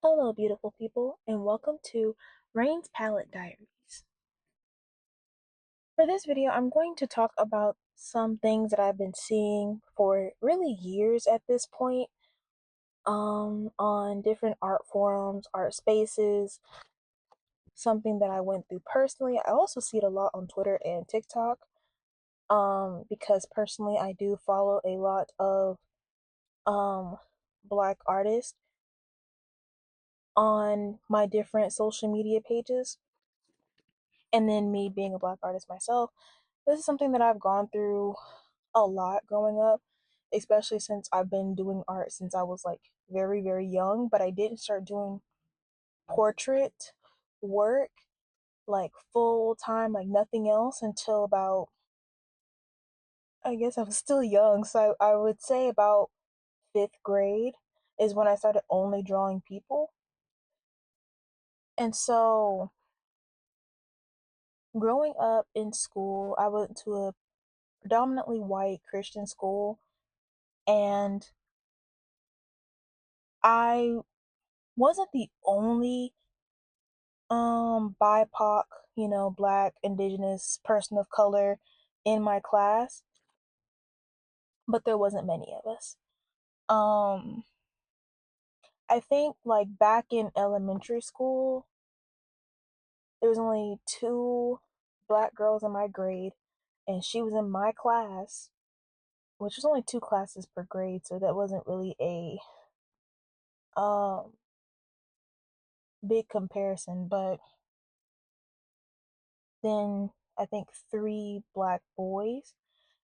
Hello, beautiful people, and welcome to Rain's Palette Diaries. For this video, I'm going to talk about some things that I've been seeing for really years at this point, on different art forums, art spaces, something that I went through personally. I also see it a lot on Twitter and TikTok, because personally I do follow a lot of um black artists on my different social media pages. And then me being a black artist myself, this is something that I've gone through a lot growing up, especially since I've been doing art since I was like very, very young. But I didn't start doing portrait work like full time, like nothing else, until about, I guess I was still young. So I would say about fifth grade is when I started only drawing people. And so growing up in school, I went to a predominantly white Christian school, and I wasn't the only BIPOC, black, indigenous person of color in my class, but there wasn't many of us. Um I think like back in elementary school, there was only two black girls in my grade, and she was in my class, which was only two classes per grade, so that wasn't really a um big comparison. But then I think three black boys.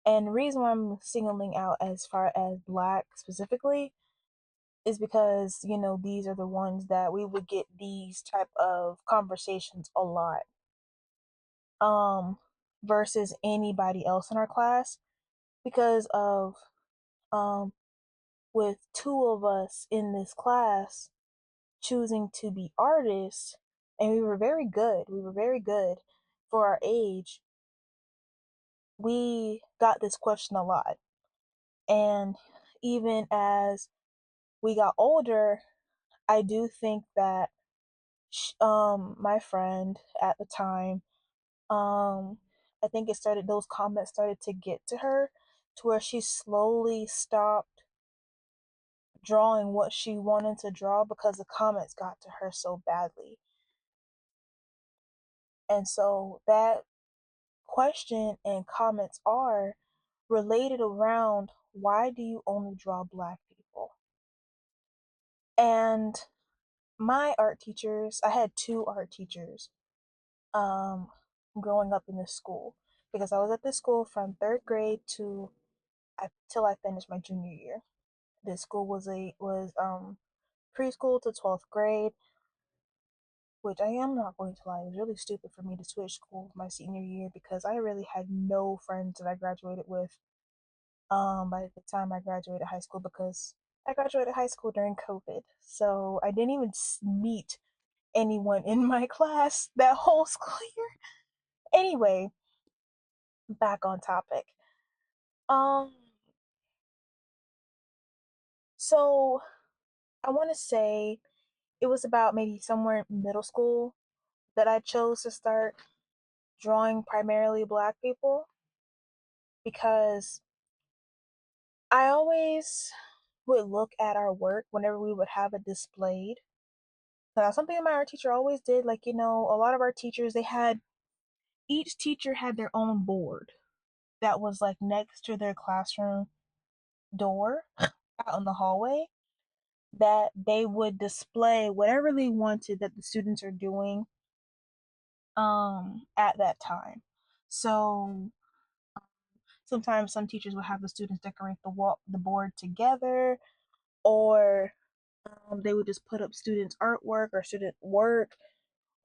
And the reason why I'm singling out as far as black specifically is because, these are the ones that we would get these type of conversations a lot. Um versus anybody else in our class, because of um with two of us in this class choosing to be artists, and we were very good. We were very good for our age. We got this question a lot. And even as we got older, I do think that my friend at the time, um I think those comments started to get to her, to where she slowly stopped drawing what she wanted to draw because the comments got to her so badly. And so that question and comments are related around, why do you only draw black people? And my art teachers, I had two art teachers um growing up in this school, because I was at this school from third grade to till I finished my junior year. This school was preschool to 12th grade, which, I am not going to lie, it was really stupid for me to switch schools my senior year, because I really had no friends that I graduated with by the time I graduated high school, because I graduated high school during COVID. So I didn't even meet anyone in my class that whole school year. Anyway, back on topic. Um, so I want to say it was about maybe somewhere in middle school that I chose to start drawing primarily black people, because I always would look at our work whenever we would have it displayed. Now, something that my art teacher always did, like, a lot of our teachers, each teacher had their own board that was like next to their classroom door out in the hallway, that they would display whatever they wanted that the students are doing at that time. So sometimes some teachers would have the students decorate the board together, or they would just put up students' artwork or student work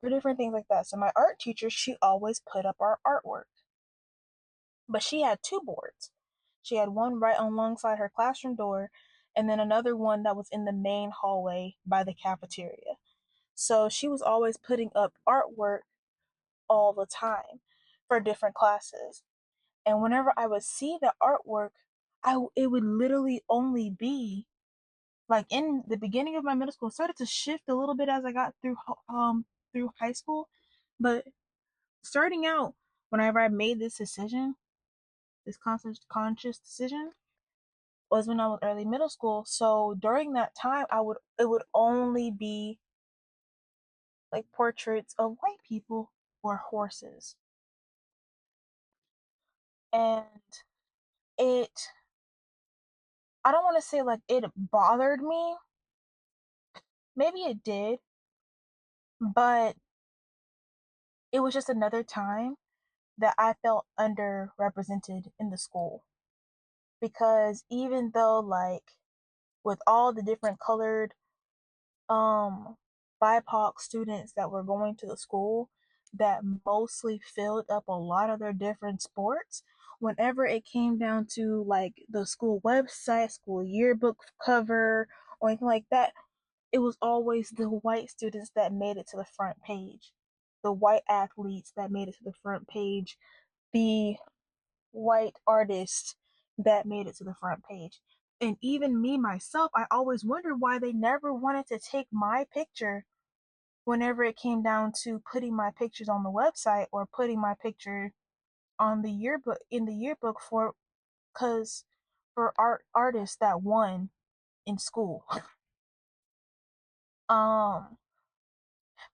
or different things like that. So my art teacher, she always put up our artwork, but she had two boards. She had one right alongside her classroom door, and then another one that was in the main hallway by the cafeteria. So she was always putting up artwork all the time for different classes. And whenever I would see the artwork, it would literally only be like in the beginning of my middle school, it started to shift a little bit as I got through high school. But starting out, whenever I made this decision, this conscious decision, was when I was early middle school. So during that time, I would it would only be like portraits of white people or horses, and it I don't want to say like it bothered me. Maybe it did, but it was just another time that I felt underrepresented in the school, because even though like with all the different colored um BIPOC students that were going to the school that mostly filled up a lot of their different sports, whenever it came down to like the school website, school yearbook cover, or anything like that, it was always the white students that made it to the front page, the white athletes that made it to the front page, the white artists that made it to the front page. And even me myself, I always wondered why they never wanted to take my picture whenever it came down to putting my pictures on the website or putting my picture on the yearbook in the yearbook for cuz for artists that won in school. um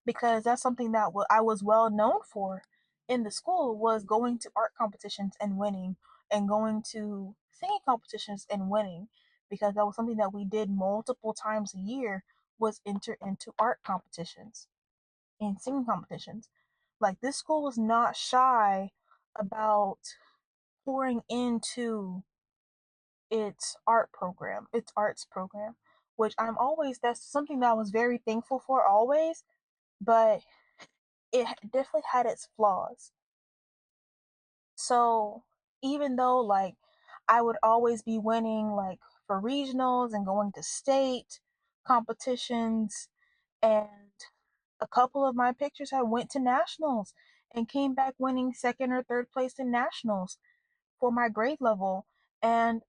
because that's something that I was well known for in the school, was going to art competitions and winning, and going to singing competitions and winning, because that was something that we did multiple times a year, was enter into art competitions and singing competitions. Like this school was not shy about pouring into its arts program, which that's something that I was very thankful for always, but it definitely had its flaws. So even though like I would always be winning like for regionals and going to state competitions, and a couple of my pictures I went to nationals and came back winning second or third place in nationals for my grade level, and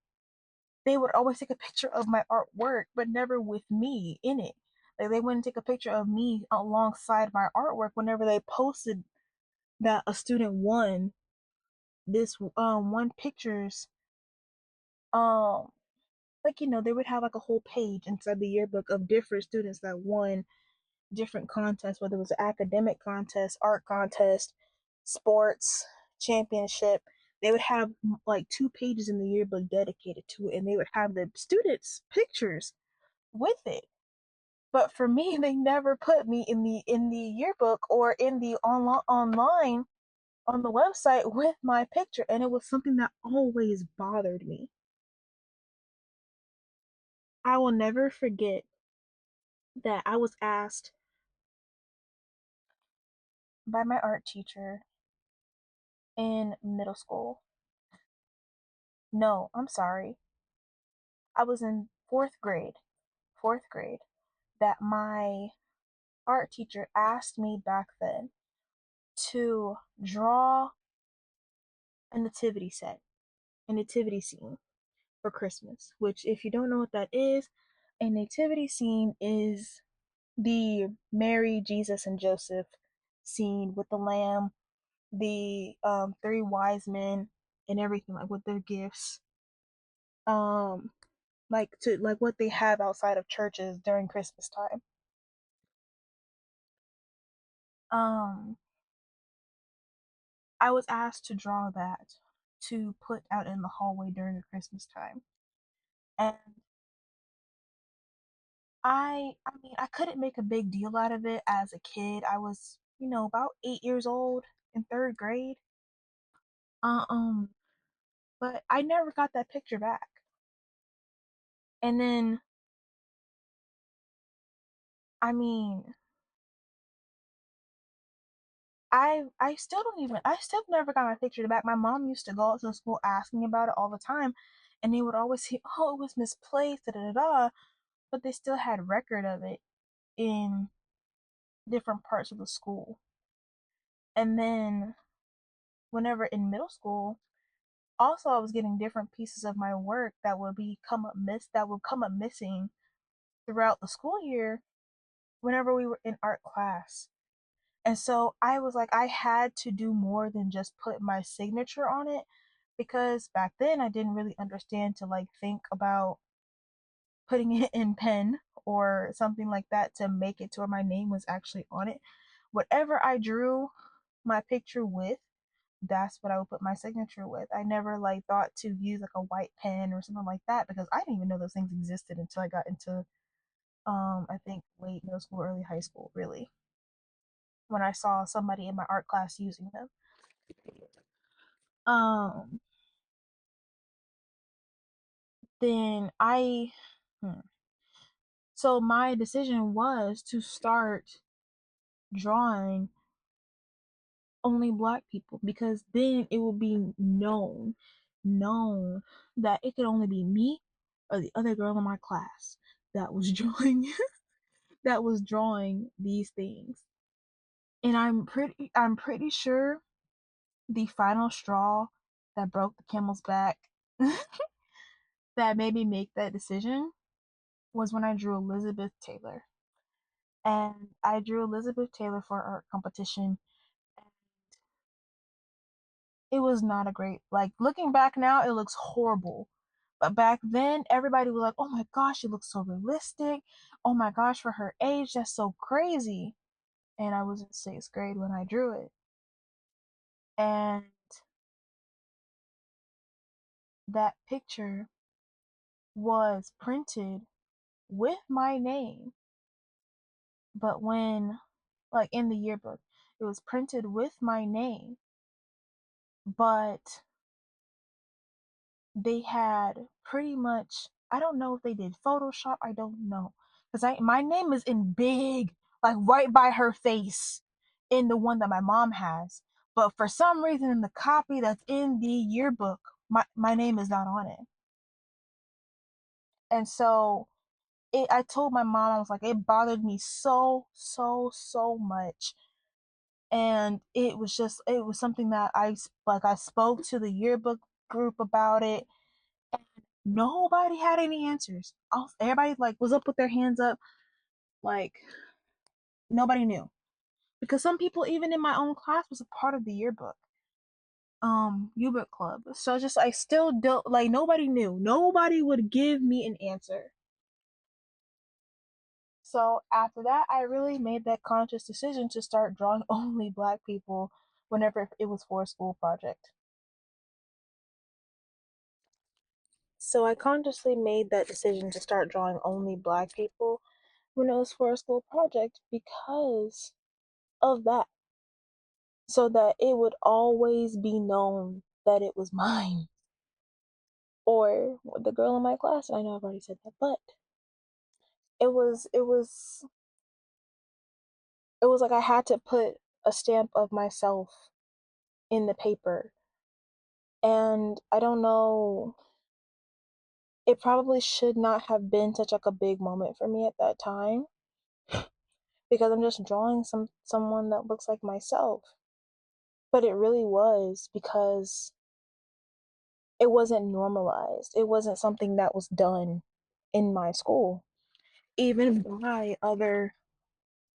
they would always take a picture of my artwork but never with me in it. Like they wouldn't take a picture of me alongside my artwork whenever they posted that a student won this one pictures, um like they would have like a whole page inside the yearbook of different students that won different contests, whether it was an academic contest, art contest, sports championship. They would have like 2 pages in the yearbook dedicated to it, and they would have the students pictures with it. But for me, they never put me in the yearbook or in the online on the website with my picture, and it was something that always bothered me. I will never forget that I was asked by my art teacher in middle school. No, I'm sorry. I was in fourth grade. Fourth grade. That my art teacher asked me back then to draw a nativity set, a nativity scene for Christmas. Which, if you don't know what that is, a nativity scene is the Mary, Jesus, and Joseph scene with the lamb, the three wise men, and everything, like with their gifts, um like what they have outside of churches during Christmas time. um I was asked to draw that to put out in the hallway during the Christmas time, and I mean, I couldn't make a big deal out of it as a kid. I was, about 8 years old in third grade. Um, but I never got that picture back. And then, I mean, I still never got my picture back. My mom used to go to school asking about it all the time, and they would always say, "Oh, it was misplaced," da da da. But they still had record of it in different parts of the school. And then, whenever in middle school, also I was getting different pieces of my work that would come up missing throughout the school year whenever we were in art class. And so I was like, I had to do more than just put my signature on it, because back then I didn't really understand to like think about putting it in pen or something like that to make it to where my name was actually on it. Whatever I drew my picture with, that's what I would put my signature with. I never like thought to use like a white pen or something like that, because I didn't even know those things existed until I got into I think late middle school, early high school, really, when I saw somebody in my art class using them. Um then I hmm. So my decision was to start drawing only black people, because then it will be known that it could only be me or the other girl in my class that was drawing that was drawing these things. And I'm pretty sure the final straw that broke the camel's back that made me make that decision was when I drew Elizabeth Taylor. And I drew Elizabeth Taylor for art competition. It was not a great, like, looking back now, it looks horrible. But back then, everybody was like, "Oh my gosh, it looks so realistic. Oh my gosh, for her age, that's so crazy." And I was in sixth grade when I drew it. And that picture was printed with my name. But when, like, in the yearbook, it was printed with my name, but they had pretty much, I don't know if they did Photoshop, I don't know. Because my name is in big, like right by her face in the one that my mom has. But for some reason in the copy that's in the yearbook, my name is not on it. And so I told my mom, I was like, it bothered me so much. And it was something that I spoke to the yearbook group about it. Nobody had any answers. Everybody like was up with their hands up, like nobody knew, because some people even in my own class was a part of the yearbook club. So just I still don't, like, nobody knew. Nobody would give me an answer. So after that, I really made that conscious decision to start drawing only black people whenever it was for a school project. So I consciously made that decision to start drawing only black people when it was for a school project because of that, so that it would always be known that it was mine. Or the girl in my class, I know I've already said that, but it was like I had to put a stamp of myself in the paper. And I don't know, it probably should not have been such like a big moment for me at that time, because I'm just drawing someone that looks like myself. But it really was, because it wasn't normalized. It wasn't something that was done in my school, even by other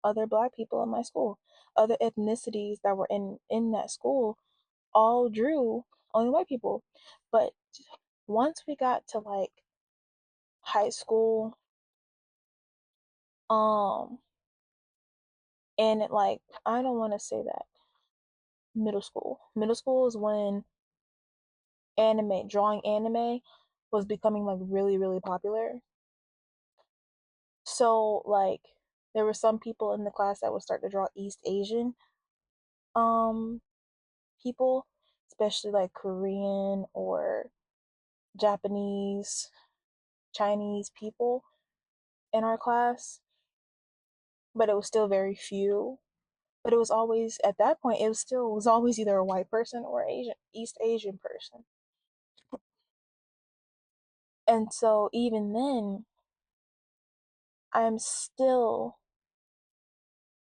black people in my school. Other ethnicities that were in that school all drew only white people. But once we got to like high school, um and it, like, I don't want to say that, middle school is when drawing anime was becoming like really popular. So like there were some people in the class that would start to draw East Asian um people, especially like Korean or Japanese, Chinese people in our class, but it was still very few. But it was always, at that point, it was always either a white person or Asian, East Asian person. And so even then, I'm still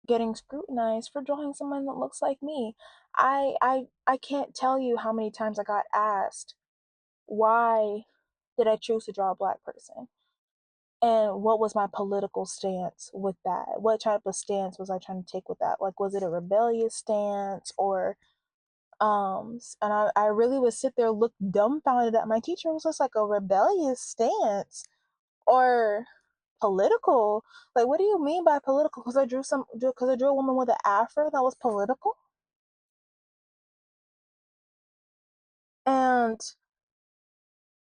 getting scrutinized for drawing someone that looks like me. I can't tell you how many times I got asked, why did I choose to draw a black person? And what was my political stance with that? What type of stance was I trying to take with that? Like, was it a rebellious stance, or and I really would sit there, look dumbfounded at my teacher. It was just like a rebellious stance or political. Like, what do you mean by political? Because I drew a woman with an afro, that was political. And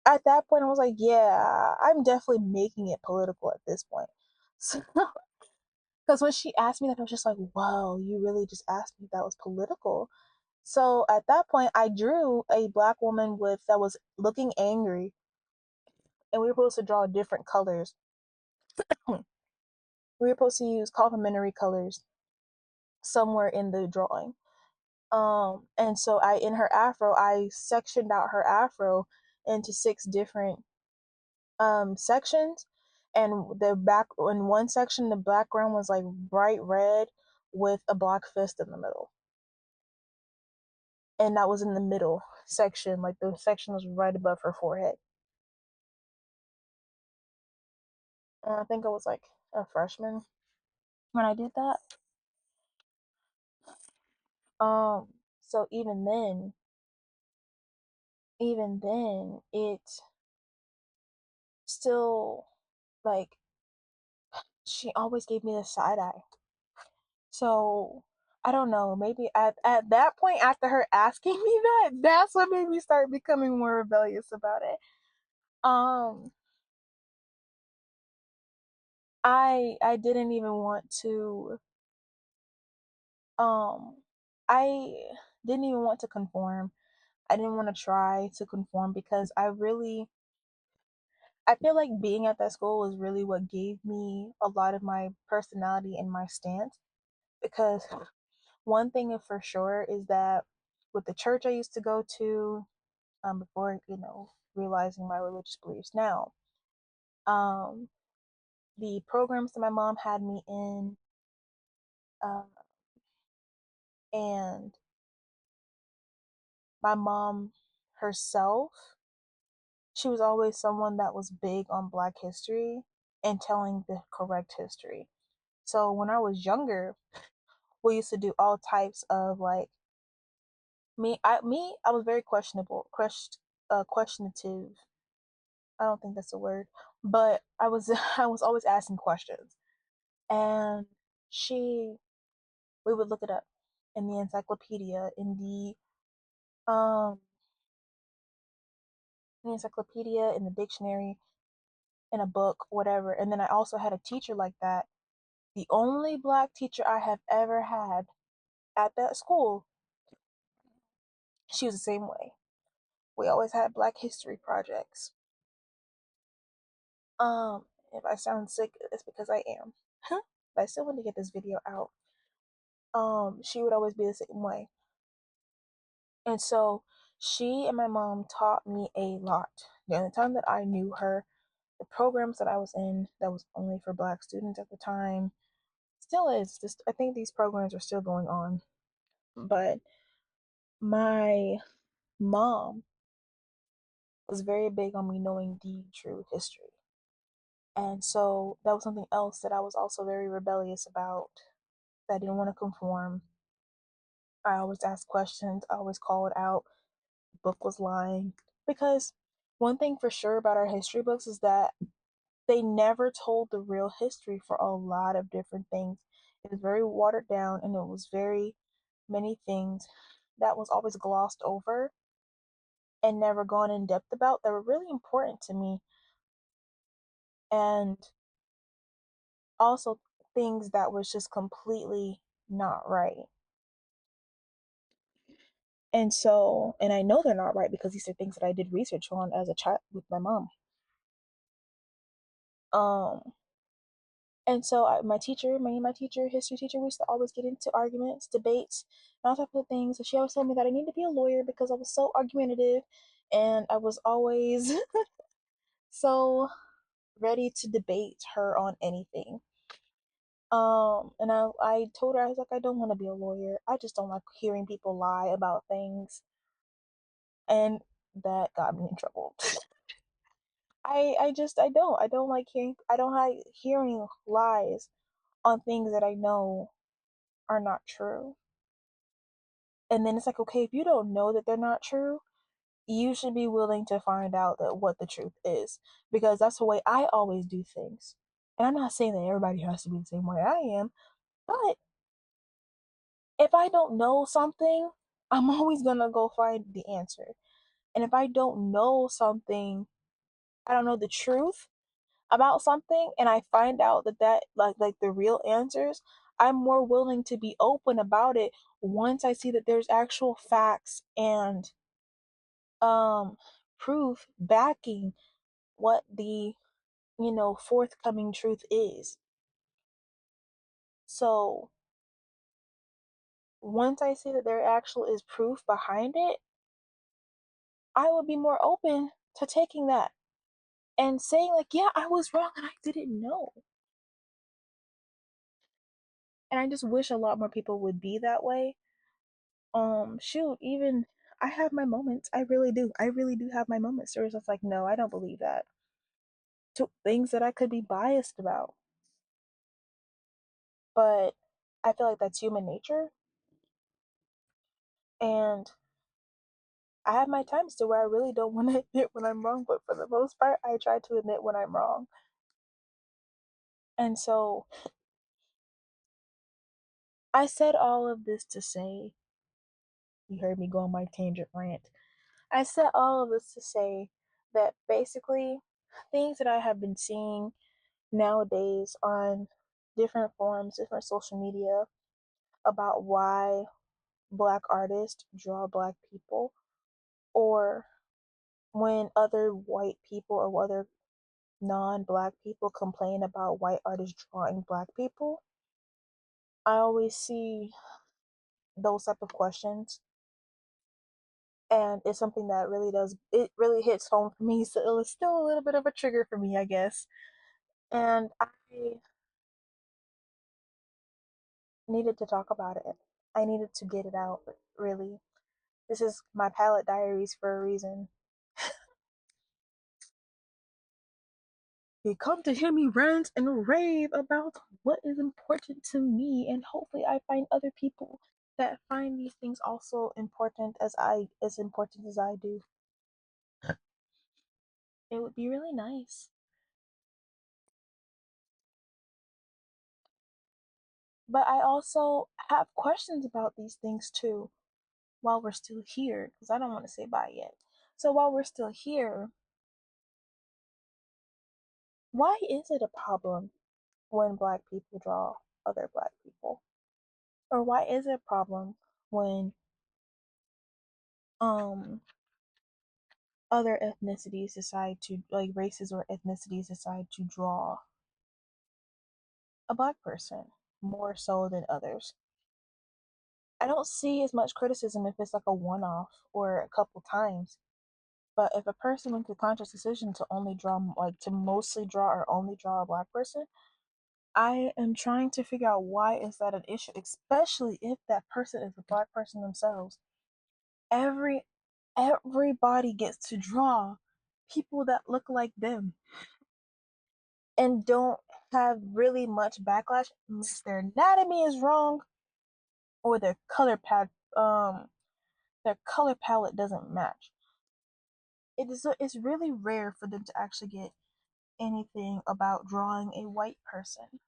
at that point I was like, yeah, I'm definitely making it political at this point. So, because when she asked me that, I was just like, whoa, you really just asked me if that was political. So at that point I drew a black woman with that was looking angry, and we were supposed to draw different colors. We were supposed to use complementary colors somewhere in the drawing. And so I in her afro, I sectioned out her afro into six different sections, and the back in one section the background was like bright red with a black fist in the middle, and that was in the middle section, like the section was right above her forehead. And I think I was like a freshman when I did that. um so even then it still, like, she always gave me the side eye. So I don't know, maybe at that point after her asking me that, that's what made me start becoming more rebellious about it. um I didn't even want to, um I didn't even want to conform. I didn't want to try to conform because I feel like being at that school was really what gave me a lot of my personality and my stance. Because one thing for sure is that with the church I used to go to, before, realizing my religious beliefs now, um, the programs that my mom had me in, uh, and my mom herself, she was always someone that was big on Black history and telling the correct history. So when I was younger, we used to do all types of, like, I was very questionative. I don't think that's a word, but I was I was always asking questions, and she we would look it up in the encyclopedia, um in the dictionary, in a book, whatever. And then I also had a teacher like that. The only Black teacher I have ever had at that school, she was the same way. We always had Black history projects. If I sound sick, it's because I am. But I still want to get this video out. She would always be the same way. And so she and my mom taught me a lot. During the time that I knew her, the programs that I was in that was only for Black students at the time, still is. Just, I think these programs are still going on. But my mom was very big on me knowing the true history. And so that was something else that I was also very rebellious about. That I didn't want to conform. I always asked questions, I always called out the book was lying. Because one thing for sure about our history books is that they never told the real history for a lot of different things. It was very watered down, and it was very many things that was always glossed over and never gone in depth about that were really important to me. And also things that was just completely not right. And so, and I know they're not right because these are things that I did research on as a child with my mom. Um, and so my teacher, history teacher, we used to always get into arguments, debates, and all types of things. And she always told me that I need to be a lawyer because I was so argumentative, and I was always so ready to debate her on anything. And I told her, I was like, I don't want to be a lawyer. I just don't like hearing people lie about things, and that got me in trouble. I don't like hearing, I don't like hearing lies on things that I know are not true. And then it's like, okay, if you don't know that they're not true, you should be willing to find out that what the truth is, because that's the way I always do things. And I'm not saying that everybody has to be the same way I am, but if I don't know something, I'm always gonna go find the answer. And if I don't know something, I don't know the truth about something, and I find out that like the real answers, I'm more willing to be open about it once I see that there's actual facts and um proof backing what the forthcoming truth is. So once I see that there actually is proof behind it, I would be more open to taking that and saying like, yeah, I was wrong and I didn't know. And I just wish a lot more people would be that way. Shoot, even I have my moments. I really do. I really do have my moments where it's just like, no, I don't believe that. To things that I could be biased about. But I feel like that's human nature. And I have my times to where I really don't want to admit when I'm wrong, but for the most part, I try to admit when I'm wrong. And so I said all of this to say, you heard me go on my tangent rant. I said all of this to say that basically things that I have been seeing nowadays on different forums, different social media about why black artists draw black people, or when other white people or other non-black people complain about white artists drawing black people, I always see those type of questions, and it's something that it really hits home for me. So it was still a little bit of a trigger for me, I guess. And I needed to talk about it. I needed to get it out, really. This is my palette diaries for a reason. You come to hear me rant and rave about what is important to me, and hopefully I find other people that find these things also important as important as I do. It would be really nice. But I also have questions about these things too while we're still here, because I don't want to say bye yet. So while we're still here, why is it a problem when black people draw other black people? Or why is it a problem when um other ethnicities decide to, like, races or ethnicities decide to draw a black person more so than others? I don't see as much criticism if it's like a one off or a couple times. But if a person makes a conscious decision to only draw, like to mostly draw or only draw a black person, I am trying to figure out why is that an issue, especially if that person is a black person themselves. Every everybody gets to draw people that look like them and don't have really much backlash unless their anatomy is wrong or their color palette doesn't match. It's really rare for them to actually get anything about drawing a white person.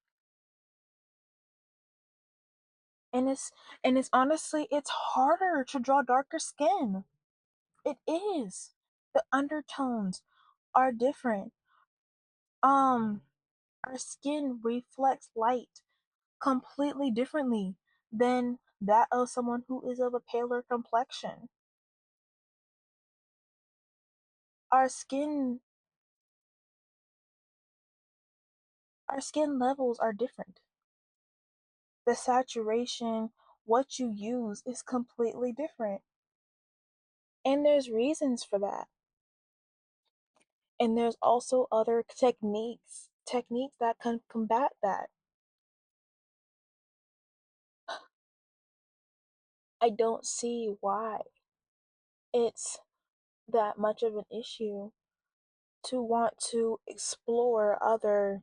And it's honestly it's harder to draw darker skin. It is. The undertones are different. Um our skin reflects light completely differently than that of someone who is of a paler complexion. Our skin our skin levels are different. The saturation, what you use is completely different. And there's reasons for that. And there's also other techniques that can combat that. I don't see why it's that much of an issue to want to explore other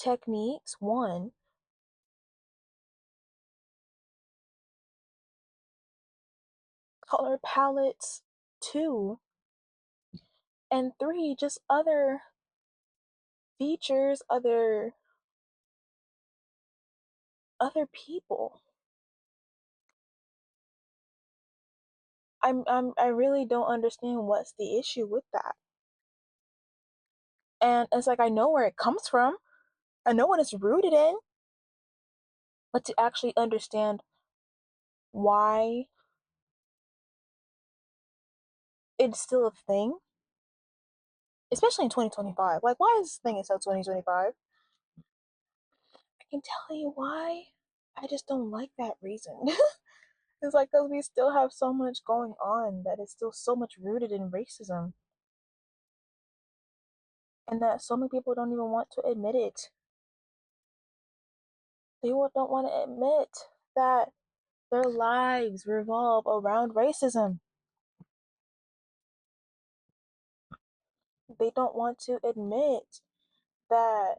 techniques, one, color palettes, two, and three, just other features, other people. I really don't understand what's the issue with that. And it's like I know where it comes from. I know what it's rooted in, but to actually understand why it's still a thing, especially in 2025. Like, why is this thing until 2025? I can tell you why. I just don't like that reason. It's like because we still have so much going on that is still so much rooted in racism, and that so many people don't even want to admit it. They don't want to admit that their lives revolve around racism. They don't want to admit that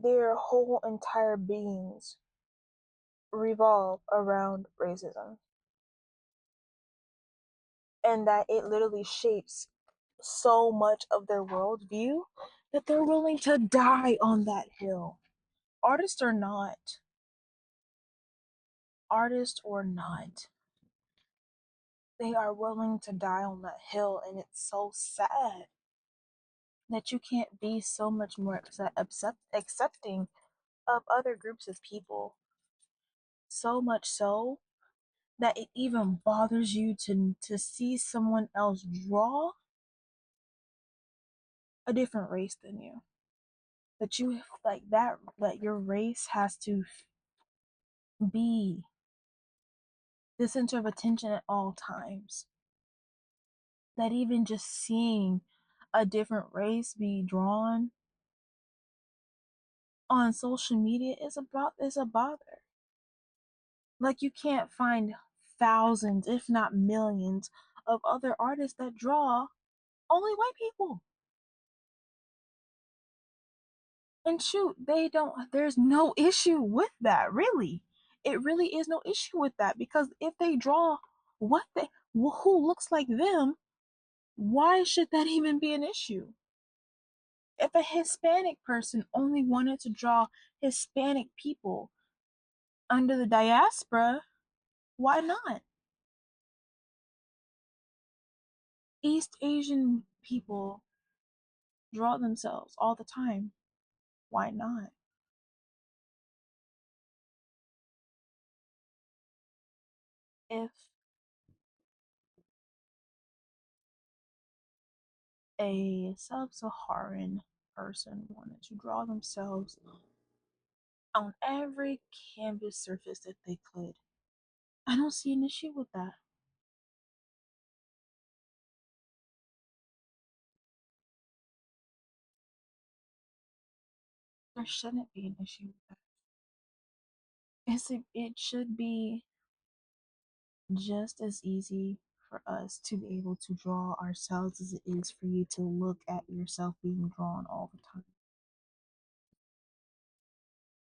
their whole entire beings revolve around racism, and that it literally shapes so much of their worldview that they're willing to die on that hill. Artists or not, artist or not, they are willing to die on that hill, and it's so sad that you can't be so much more accepting of other groups of people. So much so that it even bothers you to see someone else draw a different race than you. That you like that your race has to be the center of attention at all times. That even just seeing a different race be drawn on social media is a bother. Like you can't find thousands, if not millions, of other artists that draw only white people. And shoot, they don't, there's no issue with that, really. It really is no issue with that because if they draw what they, who looks like them, why should that even be an issue? If a Hispanic person only wanted to draw Hispanic people under the diaspora, why not? East Asian people draw themselves all the time. Why not? If a sub Saharan person wanted to draw themselves on every canvas surface that they could, I don't see an issue with that. There shouldn't be an issue with that. It should be just as easy for us to be able to draw ourselves as it is for you to look at yourself being drawn all the time.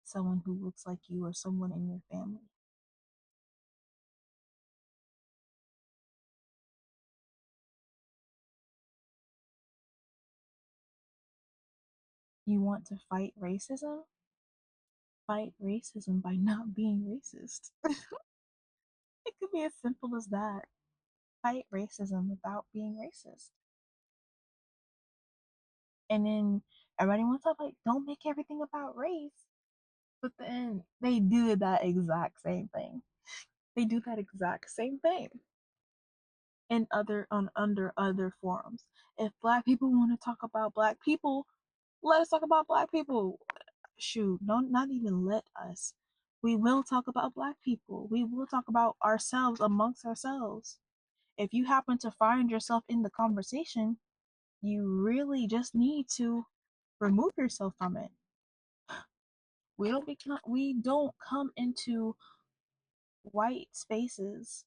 Someone who looks like you or someone in your family. You want to fight racism? Fight racism by not being racist. It could be as simple as that. Fight racism without being racist. And then everybody wants to like, don't make everything about race. But then they do that exact same thing. They do that exact same thing in other on under other forums. If black people want to talk about black people, let us talk about black people. Shoot, don't not even let us. We will talk about black people. We will talk about ourselves amongst ourselves. If you happen to find yourself in the conversation, you really just need to remove yourself from it. We don't come into white spaces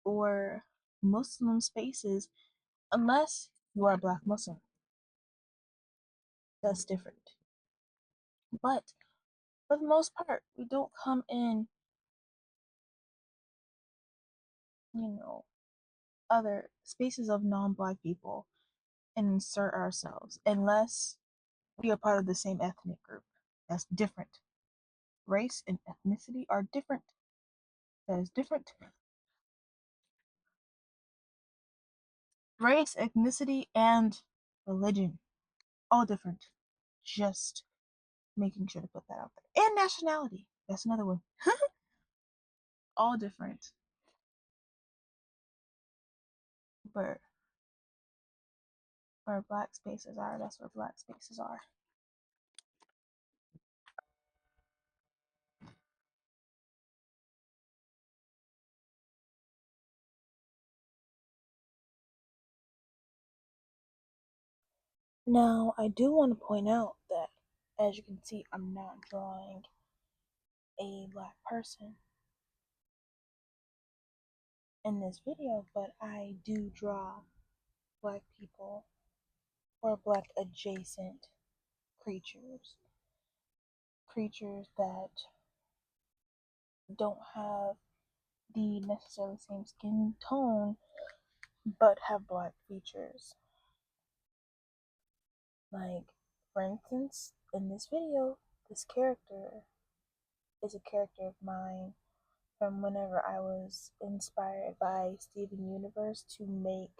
or Muslim spaces unless you are a black Muslim. That's different. But for the most part, we don't come in, you know, other spaces of non black people and insert ourselves unless we are part of the same ethnic group. That's different. Race and ethnicity are different. That is different. Race, ethnicity, and religion, all different. Just making sure to put that out there. And nationality. That's another one. All different. But where black spaces are, that's where black spaces are. Now, I do want to point out that, as you can see, I'm not drawing a black person in this video, but I do draw black people or black adjacent creatures. Creatures that don't have the necessarily same skin tone but have black features. Like, for instance, in this video, this character is a character of mine from whenever I was inspired by Steven Universe to make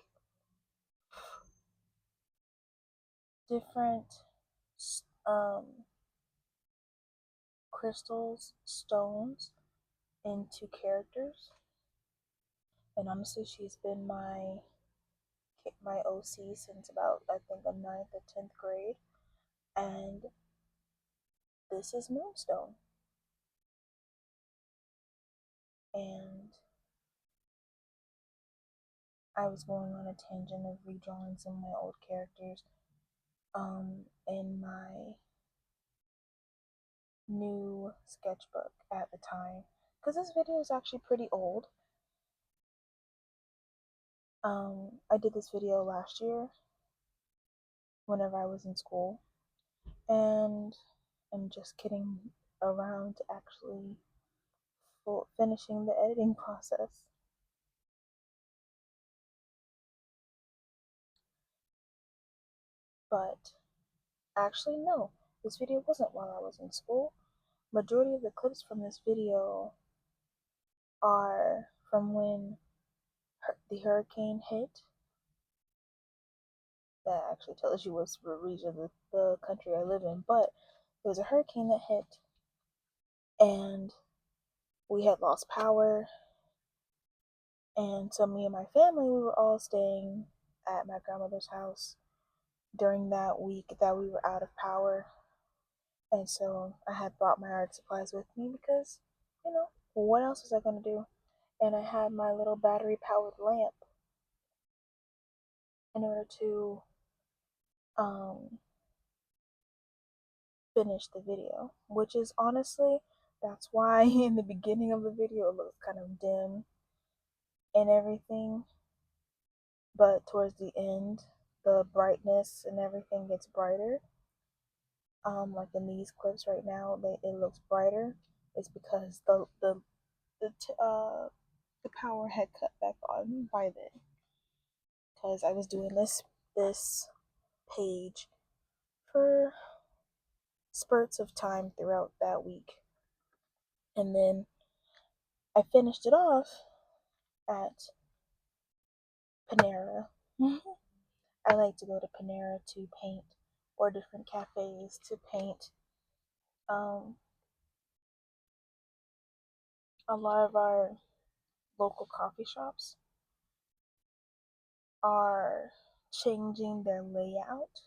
different um, crystals, stones into characters. And honestly, she's been my OC since about, I think, the ninth or 10th grade. And this is Moonstone. And I was going on a tangent of redrawing some of my old characters in my new sketchbook at the time. Because this video is actually pretty old. I did this video last year whenever I was in school. And I'm just getting around to actually finishing the editing process. But actually, no, this video wasn't while I was in school. Majority of the clips from this video are from when the hurricane hit. That actually tells you what region of the country I live in. But there was a hurricane that hit, and we had lost power. And so me and my family, we were all staying at my grandmother's house during that week that we were out of power. And so I had brought my art supplies with me because, what else was I going to do? And I had my little battery powered lamp in order to um, finish the video, which is honestly, that's why in the beginning of the video it looks kind of dim and everything, but towards the end, the brightness and everything gets brighter. Like in these clips right now, it looks brighter. It's because the power had cut back on by then. Because I was doing this page for spurts of time throughout that week, and then I finished it off at Panera. I like to go to Panera to paint, or different cafes to paint. Um, a lot of our local coffee shops are changing their layout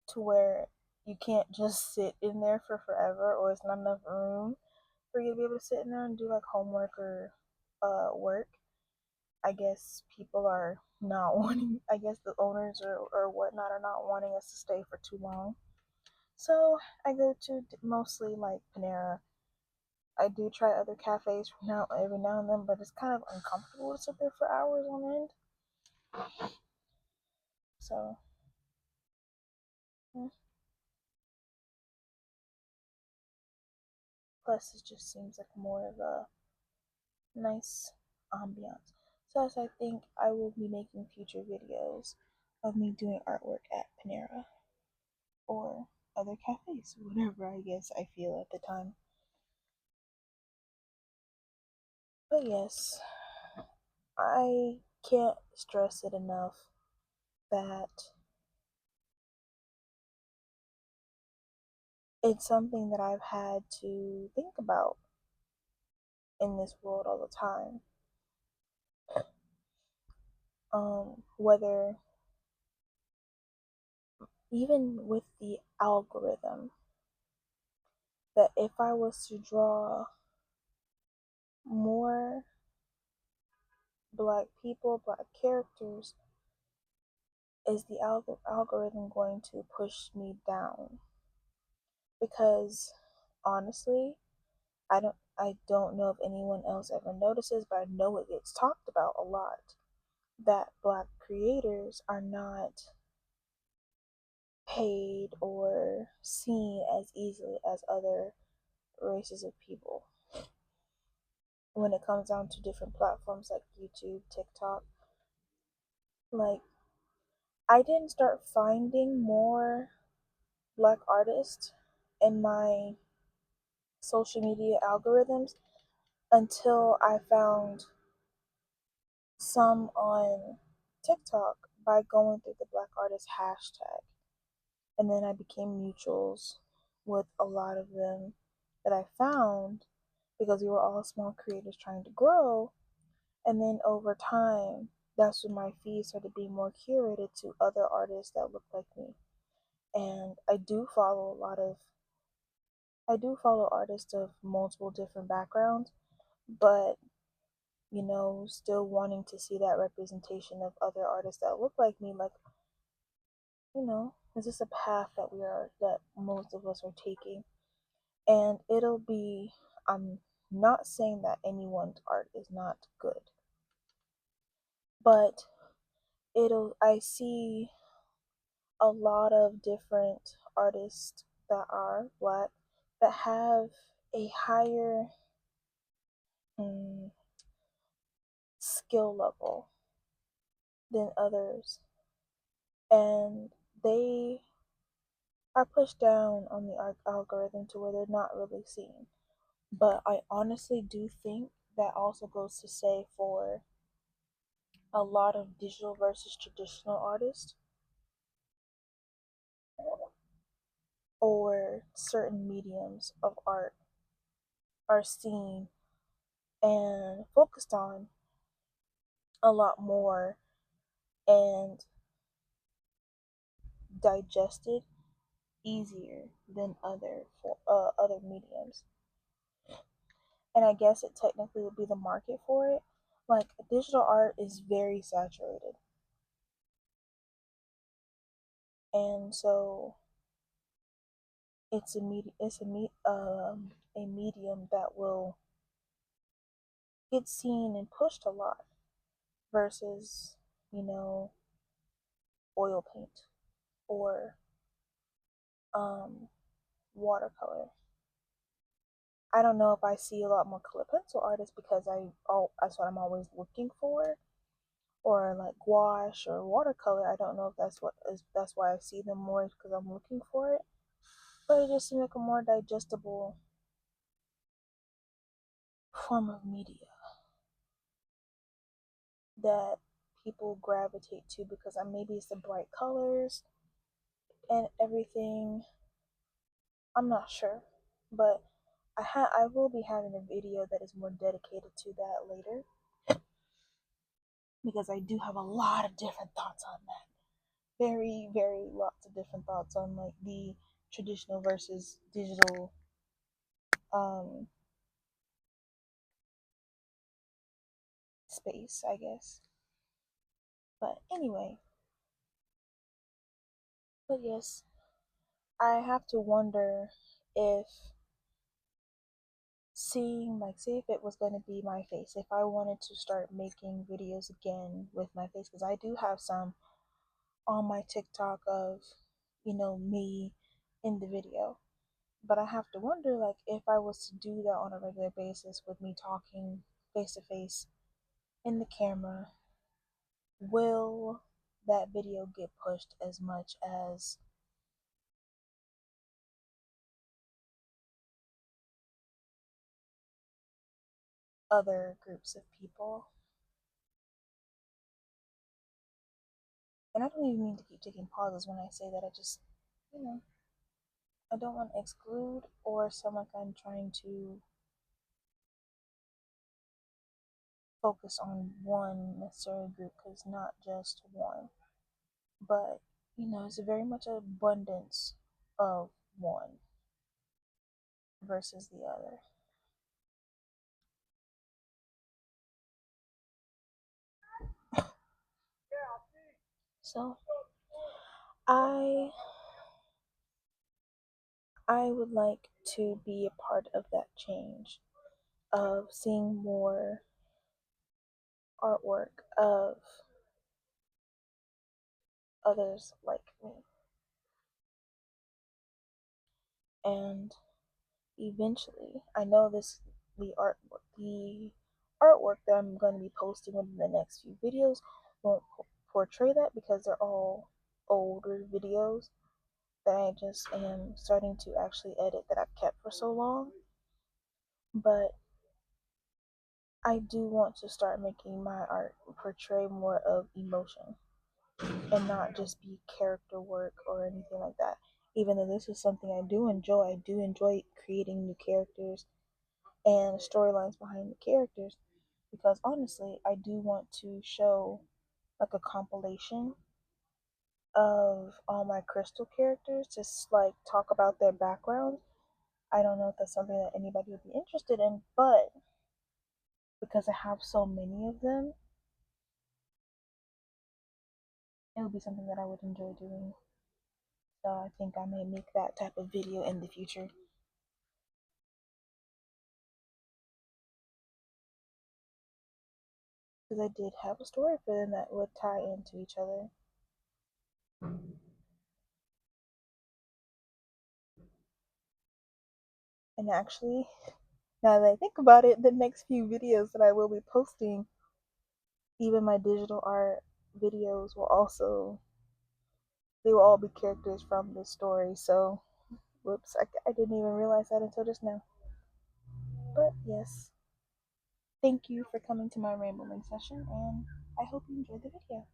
to where you can't just sit in there for forever, or it's not enough room for you to be able to sit in there and do like homework or work. I guess people are not wanting, I guess the owners or whatnot are not wanting us to stay for too long. So I go to mostly like Panera I do try other cafes from now every now and then, but it's kind of uncomfortable to sit there for hours on end. So, mm. Plus it just seems like more of a nice ambiance. So as I think I will be making future videos of me doing artwork at Panera or other cafes, whatever I guess I feel at the time. But yes, I can't stress it enough that it's something that I've had to think about in this world all the time. Whether even with the algorithm, that if I was to draw more black people, black characters, is the algorithm going to push me down? Because honestly, I don't know if anyone else ever notices, but I know it gets talked about a lot that black creators are not paid or seen as easily as other races of people when it comes down to different platforms like YouTube, TikTok. Like, I didn't start finding more black artists in my social media algorithms until I found some on TikTok by going through the black artist hashtag. And then I became mutuals with a lot of them that I found because we were all small creators trying to grow. And then over time, that's when my feed started being more curated to other artists that look like me. And I do follow artists of multiple different backgrounds, but still wanting to see that representation of other artists that look like me, like, is this a path that most of us are taking? And I'm not saying that anyone's art is not good, but I see a lot of different artists that are black that have a higher mm, skill level than others, and they are pushed down on the algorithm to where they're not really seen. But I honestly do think that also goes to say for a lot of digital versus traditional artists or certain mediums of art are seen and focused on a lot more and digested easier than other mediums. And I guess it technically would be the market for it. Like, digital art is very saturated, and so a medium that will get seen and pushed a lot versus you know oil paint or um watercolor. I don't know if I see a lot more color pencil artists because that's what I'm always looking for, or like gouache or watercolor. I don't know if that's why I see them more because I'm looking for it. But it just seems like a more digestible form of media that people gravitate to because maybe it's the bright colors and everything. I'm not sure, but I will be having a video that is more dedicated to that later because I do have a lot of different thoughts on that. Very, very lots of different thoughts on like the traditional versus digital um space, I guess. But anyway, but yes, I have to wonder if seeing, like, say if it was going to be my face, if I wanted to start making videos again with my face, because I do have some on my TikTok of, me in the video. But I have to wonder, like, if I was to do that on a regular basis with me talking face to face in the camera, will that video get pushed as much as other groups of people? And I don't even mean to keep taking pauses when I say that. I just, you know, I don't want to exclude or sound like I'm trying to focus on one necessary group, because not just one. But, it's very much an abundance of one versus the other. So I I would like to be a part of that change, of seeing more artwork of others like me. And eventually, I know the artwork that I'm going to be posting within the next few videos won't portray that, because they're all older videos that I just am starting to actually edit, that I've kept for so long. But I do want to start making my art portray more of emotion and not just be character work or anything like that. Even though this is something I do enjoy creating new characters and storylines behind the characters, because honestly, I do want to show like a compilation of all my crystal characters, just like talk about their backgrounds. I don't know if that's something that anybody would be interested in, but because I have so many of them, it would be something that I would enjoy doing. So I think I may make that type of video in the future, because I did have a story for them that would tie into each other. And actually, now that I think about it, the next few videos that I will be posting, even my digital art videos, they will all be characters from this story. So, whoops, I didn't even realize that until just now. But yes, thank you for coming to my rambling session, and I hope you enjoyed the video.